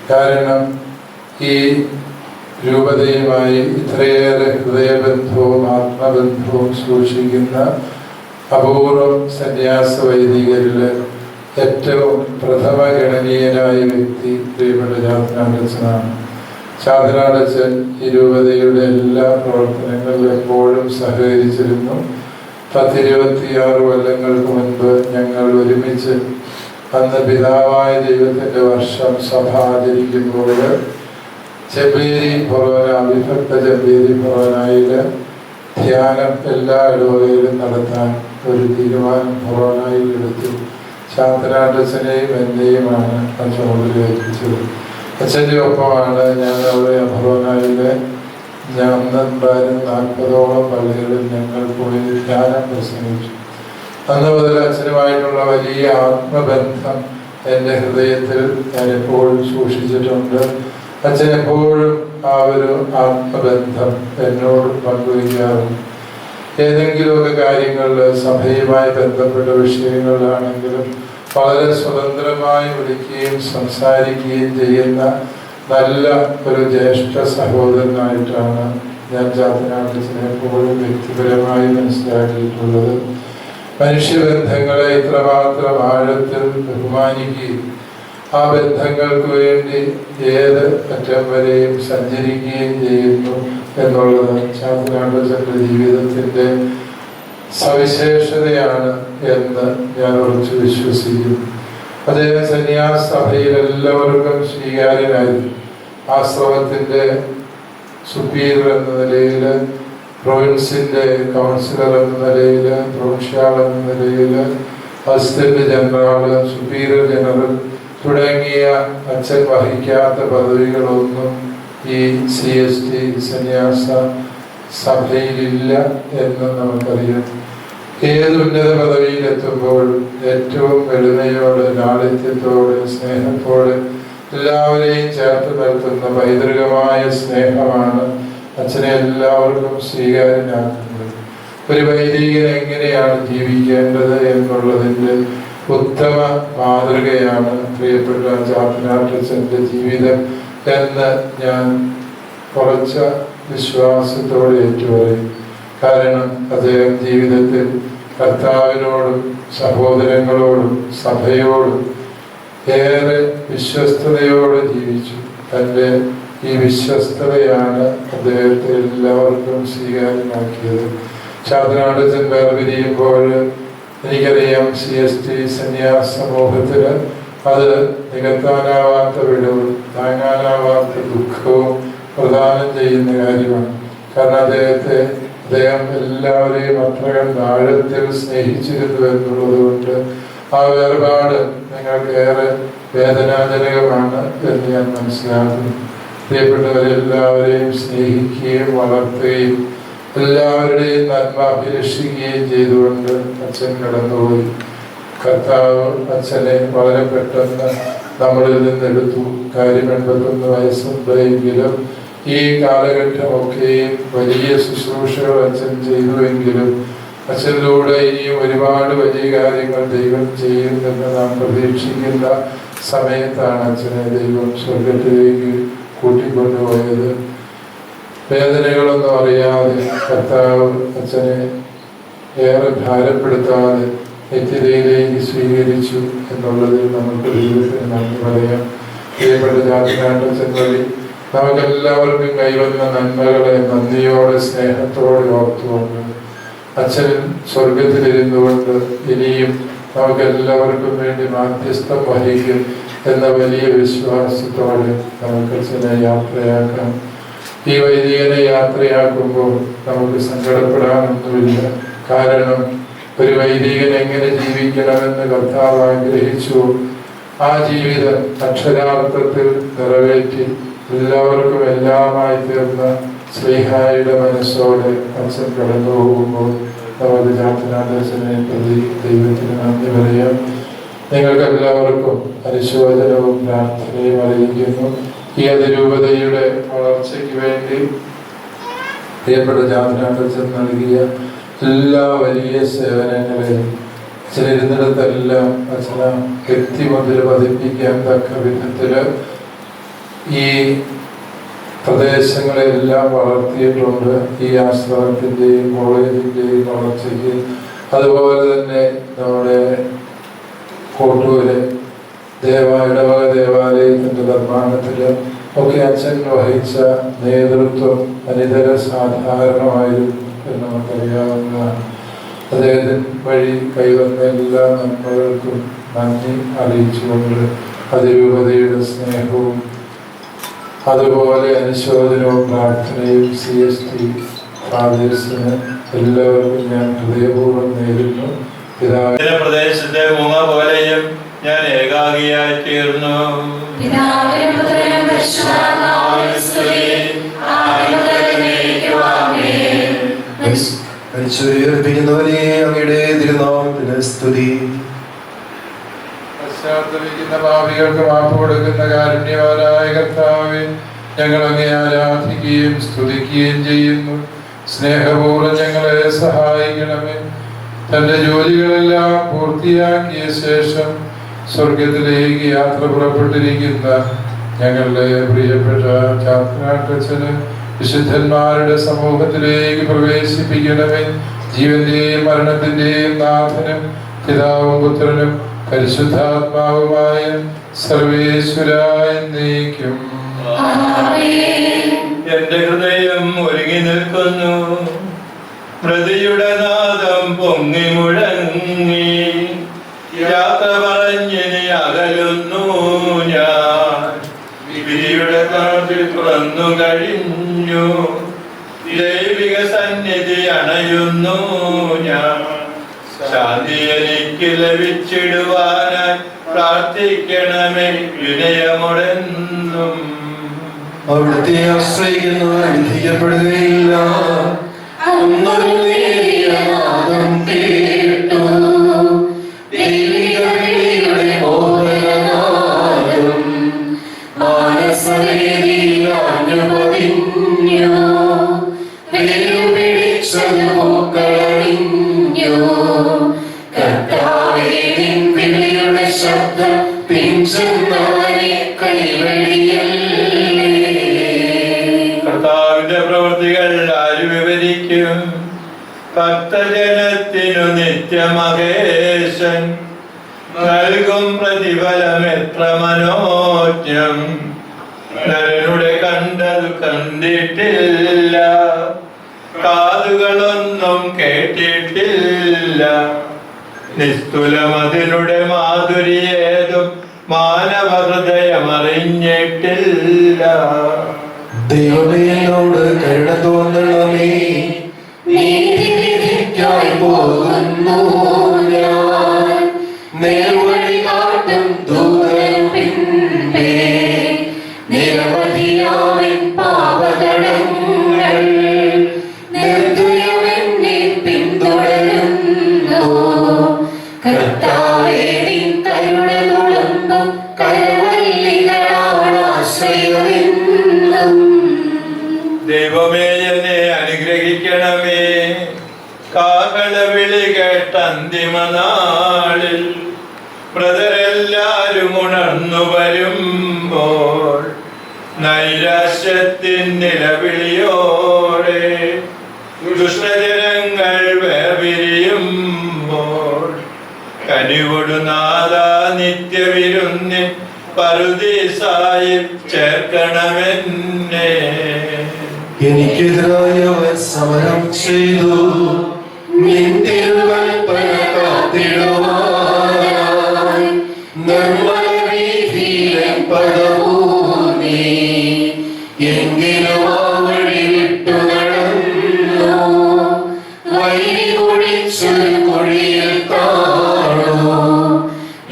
കാരണം ഈ രൂപതയുമായി ഇത്രയേറെ ഹൃദയബന്ധവും ആത്മബന്ധവും സൂക്ഷിക്കുന്ന അപൂർവം സന്യാസ വൈദികരിൽ ഏറ്റവും പ്രഥമ ഗണനീയനായ വ്യക്തി പ്രിയപ്പെട്ട ജാതനാടച്ചനാണ്. ചാതനാടച്ചൻ ഈ രൂപതയുടെ എല്ലാ പ്രവർത്തനങ്ങളിലും എപ്പോഴും സഹകരിച്ചിരുന്നു. 10-26 കൊല്ലങ്ങൾക്ക് മുൻപ് ഞങ്ങൾ ഒരുമിച്ച് അന്ന് പിതാവായ ദൈവത്തിൻ്റെ വർഷം സഭ ആചരിക്കുമ്പോൾ ചെമ്പേരി ഫൊറോന, വിഭക്ത ചെമ്പേരി ഫൊറോനയിൽ ധ്യാനം എല്ലാ ഇടവകയിലും നടത്താൻ ഒരു തീരുമാനം ഫൊറോനയിൽ എടുത്തു. ചാത്തനാട്ടച്ഛനെയും എന്നെയുമാണ് ആ ചുമതല ഏൽപ്പിച്ചത്. അച്ഛൻ്റെ ഒപ്പമാണ് ഞാൻ അവിടെ ഫൊറോനയിൽ ഉണ്ടായിരുന്ന 40ഓളം പള്ളികളിൽ ഞങ്ങൾ പോയി ധ്യാനം പ്രസംഗിച്ചു. അന്ന് മുതൽ അച്ഛനുമായിട്ടുള്ള വലിയ ആത്മബന്ധം എൻ്റെ ഹൃദയത്തിൽ ഞാൻ എപ്പോഴും സൂക്ഷിച്ചിട്ടുണ്ട്. അച്ഛൻ എപ്പോഴും ആ ഒരു ആത്മബന്ധം എന്നോട് പങ്കുവയ്ക്കാറുണ്ട്. ഏതെങ്കിലുമൊക്കെ കാര്യങ്ങളിൽ സഭയുമായി ബന്ധപ്പെട്ട വിഷയങ്ങളിലാണെങ്കിലും വളരെ സ്വതന്ത്രമായി വിളിക്കുകയും സംസാരിക്കുകയും ചെയ്യുന്ന നല്ല ഒരു ജ്യേഷ്ഠ സഹോദരനായിട്ടാണ് ഞാൻ ചാത്തനാട്ടച്ഛനെ എപ്പോഴും വ്യക്തിപരമായി മനസ്സിലാക്കിയിട്ടുള്ളത്. മനുഷ്യബന്ധങ്ങളെ ഇത്രമാത്രം ആഴത്തിൽ ബഹുമാനിക്കുകയും ആ ബന്ധങ്ങൾക്ക് വേണ്ടി ഏത് അറ്റം വരെയും സഞ്ചരിക്കുകയും ചെയ്യുന്നു എന്നുള്ളത് ചാത്തനാട്ടച്ഛൻ്റെ ജീവിതത്തിൻ്റെ സവിശേഷതയാണ് എന്ന് ഞാൻ ഉറച്ചു വിശ്വസിക്കുന്നു. അദ്ദേഹം സന്യാസ സഭയിൽ എല്ലാവർക്കും സ്വീകാര്യനായിരുന്നു. ആശ്രമത്തിൻ്റെ സുപ്പീരിയർ എന്ന നിലയിൽ, പ്രൊവിൻസിൻ്റെ കൗൺസിലർ എന്ന നിലയിൽ, പ്രൊവിൻഷ്യാൾ എന്ന നിലയിൽ, അസിസ്റ്റന്റ് ജനറൽ, സുപ്പീരിയർ ജനറൽ തുടങ്ങിയ അച്ഛൻ വഹിക്കാത്ത പദവികളൊന്നും ഈ CST സന്യാസ സഭയിലില്ല എന്ന് നമുക്കറിയാം. ഏത് ഉന്നത പദവിയിലെത്തുമ്പോൾ ഏറ്റവും എളിമയോടെ, ലാളിത്യത്തോടെ, സ്നേഹത്തോടെ എല്ലാവരെയും ചേർത്ത് നിർത്തുന്ന പൈതൃകമായ സ്നേഹമാണ് അച്ഛനെ എല്ലാവർക്കും സ്വീകാര്യനാക്കുന്നത്. ഒരു വൈദികൻ എങ്ങനെയാണ് ജീവിക്കേണ്ടത് എന്നുള്ളതിൻ്റെ ഉത്തമ മാതൃകയാണ് പ്രിയപ്പെട്ട ചാത്തനാട്ടച്ഛൻ്റെ ജീവിതം എന്ന് ഞാൻ കുറച്ച വിശ്വാസത്തോടെ ഏറ്റുപറയും. കാരണം അദ്ദേഹം ജീവിതത്തിൽ കർത്താവിനോടും സഹോദരങ്ങളോടും സഭയോടും ഏറെ വിശ്വസ്തയോടെ ജീവിച്ചു. തൻ്റെ ഈ വിശ്വസ്തതയാണ് അദ്ദേഹത്തെ എല്ലാവർക്കും സ്വീകാര്യമാക്കിയത്. ചാത്തനാട്ടച്ഛൻ വേർപിരിയുമ്പോൾ എനിക്കറിയാം CST സന്യാസ സമൂഹത്തിൽ അത് നികത്താനാവാത്ത വിടവും താങ്ങാനാവാത്ത ദുഃഖവും പ്രദാനം ചെയ്യുന്ന കാര്യമാണ്. കാരണം അദ്ദേഹം എല്ലാവരെയും അത്രയും ആഴത്തിൽ സ്നേഹിച്ചിരുന്നു എന്നുള്ളത് കൊണ്ട് ആ വേർപാട് നിങ്ങൾക്കേറെ വേദനാജനകമാണ് എന്ന് ഞാൻ മനസ്സിലാക്കുന്നു. പ്രിയപ്പെട്ടവരെല്ലാവരെയും സ്നേഹിക്കുകയും വളർത്തുകയും എല്ലാവരുടെയും നന്മ അഭിലഷിക്കുകയും ചെയ്തുകൊണ്ട് അച്ഛൻ കടന്നുപോയി. കർത്താവ് അച്ഛനെ വളരെ പെട്ടെന്ന് നമ്മളിൽ നിന്നെടുത്തു. കാര്യം 81 വയസ്സുണ്ടെങ്കിലും ഈ കാലഘട്ടമൊക്കെയും വലിയ ശുശ്രൂഷകൾ അച്ഛൻ ചെയ്തുവെങ്കിലും അച്ഛനിലൂടെ ഇനിയും ഒരുപാട് വലിയ കാര്യങ്ങൾ ദൈവം ചെയ്യുമെന്ന് നാം പ്രതീക്ഷിക്കുന്ന സമയത്താണ് അച്ഛനെ ദൈവം സ്വർഗത്തിലേക്ക് കൂട്ടിക്കൊണ്ടുപോയത്. വേദനകളൊന്നും അറിയാതെ കർത്താവ് അച്ഛനെ ഏറെ ഭാരപ്പെടുത്താതെ നിത്യതയിലേക്ക് സ്വീകരിച്ചു എന്നുള്ളതിൽ നമുക്ക് ദൈവത്തിന് നന്ദി പറയാം. പ്രിയപ്പെട്ട ചാത്തനാട്ടച്ഛൻ വഴി നമുക്കെല്ലാവർക്കും കൈവന്ന നന്മകളെ നന്ദിയോടെ സ്നേഹത്തോടെ ഓർത്തുകൊണ്ട് അച്ഛൻ സ്വർഗത്തിലിരുന്നു കൊണ്ട് ഇനിയും നമുക്കെല്ലാവർക്കും വേണ്ടി മാധ്യസ്ഥം വഹിക്കും എന്ന വലിയ വിശ്വാസത്തോടെ നമുക്ക് അച്ഛനെ യാത്രയാക്കാം. ഈ വൈദികനെ യാത്രയാക്കുമ്പോൾ നമുക്ക് സങ്കടപ്പെടാനൊന്നുമില്ല. കാരണം ഒരു വൈദികൻ എങ്ങനെ ജീവിക്കണമെന്ന് കർത്താവ് ആഗ്രഹിച്ചു ആ ജീവിതം അക്ഷരാർത്ഥത്തിൽ നിറവേറ്റി എല്ലാവർക്കും എല്ലാമായി തീർന്ന ശ്രീഹായുടെ മനസ്സോടെ അച്ഛൻ കടന്നു പോകുമ്പോൾ നമുക്ക് ചാത്തനാട്ടച്ഛനെ പ്രതി ദൈവത്തിന് നന്ദി പറയാം. നിങ്ങൾക്ക് എല്ലാവർക്കും അനുശോചനവും പ്രാർത്ഥനയും അറിയിക്കുന്നു. ഈ അതിരൂപതയുടെ വളർച്ചയ്ക്ക് വേണ്ടി പ്രിയപ്പെട്ട ചാത്തനാട്ടച്ഛൻ നൽകിയ എല്ലാ വലിയ സേവനങ്ങളെയും അച്ഛനിരുന്നിടത്തെല്ലാം അച്ഛനെ വ്യക്തിമുദ്ര പതിപ്പിക്കാൻ തക്ക വിധത്തിൽ ഈ പ്രദേശങ്ങളെല്ലാം വളർത്തിയിട്ടുണ്ട്. ഈ ആശ്രമത്തിൻ്റെയും കോളേജിൻ്റെയും വളർച്ചയ്ക്ക്, അതുപോലെ തന്നെ നമ്മുടെ കോട്ടൂര് ഇടവക ദേവാലയത്തിന്റെ നിർമ്മാണത്തില് ഒക്കെ അച്ഛൻ വഹിച്ച നേതൃത്വം അനിതര സാധാരണമായിരുന്നു എന്ന് നമുക്കറിയാവുന്നതാണ്. അദ്ദേഹത്തിന് വഴി കൈവന്ന എല്ലാ നന്മകൾക്കും നന്ദി അറിയിച്ചുകൊണ്ട് അതിരൂപതയുടെ സ്നേഹവും അതുപോലെ അനുശോചനവും പ്രാർത്ഥനയും CST ഫാദേഴ്സിന് എല്ലാവർക്കും ഞാൻ ഹൃദയപൂർവ്വം നേരുന്നു. പ്രദേശത്തെ മുങ്ങ പോലെയും ഞാൻ ഏകാഗിയായി തീർന്നു. മരിച്ചവരെ അങ്ങയുടെ തിരുനാമത്തിന് സ്തുതി. പശ്ചാത്തപിക്കുന്ന പാപികൾക്ക് മാപ്പ് കൊടുക്കുന്ന കാരുണ്യവാനായ കർത്താവേ, ഞങ്ങൾ അങ്ങേ ആരാധിക്കുകയും സ്തുതിക്കുകയും ചെയ്യുന്നു. സ്നേഹപൂർവ്വം ഞങ്ങളെ സഹായിക്കണമേ. തന്റെ ജോലികളെല്ലാം പൂർത്തിയാക്കിയ ശേഷം സ്വർഗത്തിലേക്ക് യാത്ര പുറപ്പെട്ടിരിക്കുന്ന ഞങ്ങളുടെ പ്രിയപ്പെട്ട ചാത്തനാട്ടച്ഛന് വിശുദ്ധന്മാരുടെ സമൂഹത്തിലേക്ക് പ്രവേശിപ്പിക്കണമേ. ജീവന്റെയും മരണത്തിന്റെയും നാഥനും പിതാവും പുത്രനും പരിശുദ്ധാത്മാവുമായ സർവേശ്വരായ എന്നേക്കും. എന്റെ ഹൃദയം ഒരുങ്ങി നിൽക്കുന്നു, പ്രതിയുടെ നാദം പൊങ്ങി മുഴങ്ങി. യാത്ര പറഞ്ഞിനി അകലുന്നു ഞാൻ, വിധിയുടെ കാട്ടിൽ തുറന്നു കഴിഞ്ഞു. ദൈവിക സന്നിധി അണയുന്നു ഞാൻ, ശാന്തി എനിക്ക് ലഭിച്ചിടുവാനായി പ്രാർത്ഥിക്കണമേ വിനയമുടെന്നും. അവിടുത്തെ ആശ്രയിക്കുന്നവർ വിധിക്കപ്പെടുകയില്ല. ഒന്നൊരു നേരിയ നാദം കേട്ടു, ദൈവിക വിളിയുടെ മോഹനനാദം മാനസവേദിയിൽ അനുഭവിഞ്ഞു. വേരുപിടിച്ചത് പൂക്കളണിഞ്ഞു. കർത്താവേ, നിൻ വിളിയുടെ ശബ്ദം പിഞ്ചുന്നവരെ കൈവഴിയല്ലേ. കർത്താവിന്റെ പ്രവൃത്തികൾ ആര് വിവരിക്കും? ഭക്തജനത്തിനു നിത്യമഹേശൻ നൽകും പ്രതിഫലം എത്ര മനോജ്ഞം. നരനുടെ കണ്ടതു കണ്ടിട്ടില്ല, കാതുകളൊന്നും കേട്ടിട്ടില്ല. നിസ്തുലമതിനുടെ മാധുര്യേതും മാനവ ഹൃദയമറിഞ്ഞിട്ടില്ല. ദൈവമേ, എന്നോട് കരുണ തോന്നണമേ. നീതിവിധിക്കായി പോകുന്നു ഞാൻ, നേർവഴി കാട്ടും ദൂതനു പിൻപേ. നിരവധിയാവിൻ പാപകടങ്ങൾ നിർദ്ദയമെന്നെ പിന്തുടരുന്നു. കർത്താവേ, നിൻ കരുണ തുളുമ്പും കരവല്ലികളാണ് ആശ്രയമെന്നും. ദൈവമേ, എന്നെ അനുഗ്രഹിക്കണമേ. കാഹള വിളി കേട്ട അന്തിമ നാളിൽ ബ്രദരെല്ലാരും ഉണർന്നു വരുമ്പോൾ, നൈരാശ്യത്തിൻ നിലവിളിയോടെ ദുഷ്ടജനങ്ങൾ വേർപിരിയുമ്പോൾ, കനിവൊടു നാദാ നിത്യവിരുന്നിൽ പറുദീസായി ചേർക്കണമെന്നെ. എനിക്കെതിരായവർ സമരം ചെയ്തു, നിൻ തിരുവൽപ്പന കാത്തിടുവാനായി. നിർമ്മല വീഥിയിലെ പദഭൂമി എങ്കിലും ആ വഴി വിട്ടു നടന്നു. വൈരി കുഴിച്ചൊരു കുഴിയിൽ താണു.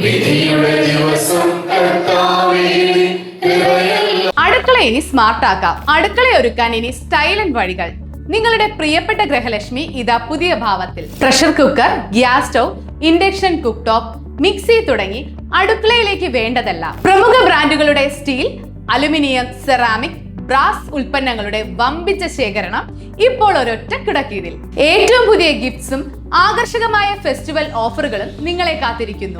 വിധിയുടെ ദിവസം കർത്താവേ, അടുക്കള ഇനി സ്മാർട്ട് ആക്കാം. അടുക്കള ഒരുക്കാൻ ഇനി സ്റ്റൈലൻ വഴികൾ. നിങ്ങളുടെ പ്രിയപ്പെട്ട ഗൃഹലക്ഷ്മി ഇതാ പുതിയ ഭാവത്തിൽ. Pressure cooker, gas stove, induction cook top, mixie തുടങ്ങി അടുക്കളയിലേക്ക് വേണ്ടതെല്ലാം. പ്രമുഖ ബ്രാൻഡുകളുടെ സ്റ്റീൽ, അലുമിനിയം, സെറാമിക്, ബ്രാസ് ഉൽപ്പന്നങ്ങളുടെ വമ്പിച്ച ശേഖരണം ഇപ്പോൾ ഒരൊറ്റ കിടക്കീഴിൽ. ഏറ്റവും പുതിയ ഗിഫ്റ്റ്സും ആകർഷകമായ ഫെസ്റ്റിവൽ ഓഫറുകളും നിങ്ങളെ കാത്തിരിക്കുന്നു.